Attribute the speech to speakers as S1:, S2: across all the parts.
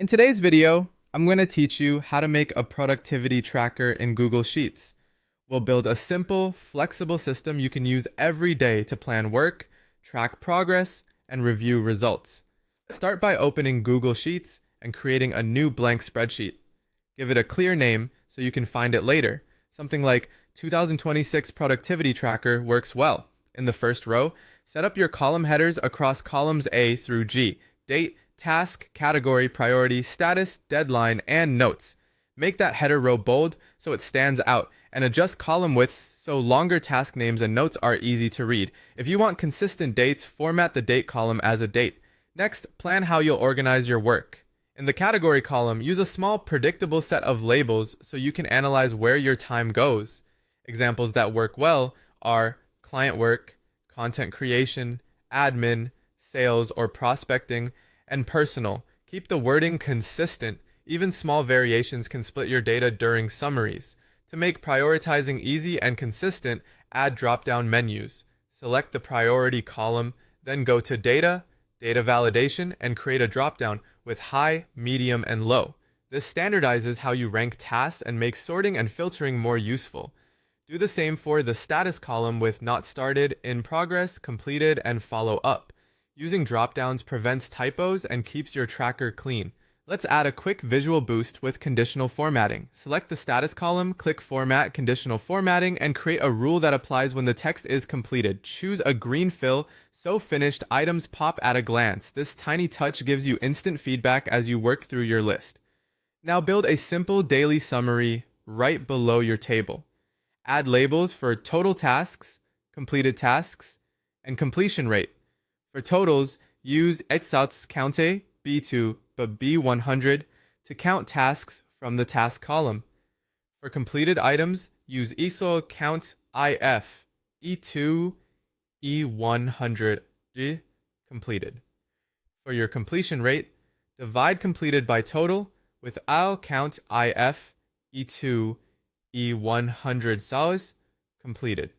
S1: In today's video, I'm going to teach you how to make a productivity tracker in Google Sheets. We'll build a simple, flexible system you can use every day to plan work, track progress, and review results. Start by opening Google Sheets and creating a new blank spreadsheet. Give it a clear name so you can find it later. Something like 2026 Productivity Tracker works well. In the first row, set up your column headers across columns A through G: date, task, category, priority, status, deadline, and notes. Make that header row bold so it stands out, and adjust column widths so longer task names and notes are easy to read. If you want consistent dates, format the date column as a date. Next, plan how you'll organize your work. In the category column, use a small predictable set of labels so you can analyze where your time goes. Examples that work well are client work, content creation, admin, sales or prospecting, and personal. Keep the wording consistent. Even small variations can split your data during summaries. To make prioritizing easy and consistent, add drop-down menus. Select the priority column, then go to Data, Data Validation, and create a drop-down with high, medium, and low. This standardizes how you rank tasks and makes sorting and filtering more useful. Do the same for the status column with Not Started, In Progress, Completed, and Follow Up. Using drop-downs prevents typos and keeps your tracker clean. Let's add a quick visual boost with conditional formatting. Select the status column, click Format, Conditional Formatting, and create a rule that applies when the text is completed. Choose a green fill so finished items pop at a glance. This tiny touch gives you instant feedback as you work through your list. Now build a simple daily summary right below your table. Add labels for total tasks, completed tasks, and completion rate. For totals, use Etsats Counte B2 but B100 to count tasks from the task column. For completed items, use ISO Count IF E2 E100 completed. For your completion rate, divide completed by total with I'll Count IF E2 E100 cells completed.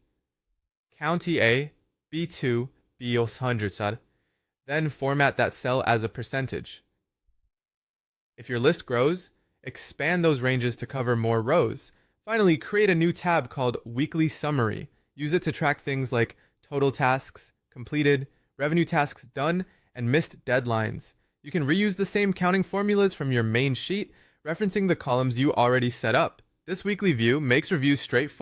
S1: County A B2 B100, then format that cell as a percentage. If your list grows, expand those ranges to cover more rows. Finally, create a new tab called Weekly Summary. Use it to track things like total tasks completed, revenue tasks done, and missed deadlines. You can reuse the same counting formulas from your main sheet, referencing the columns you already set up. This weekly view makes reviews straightforward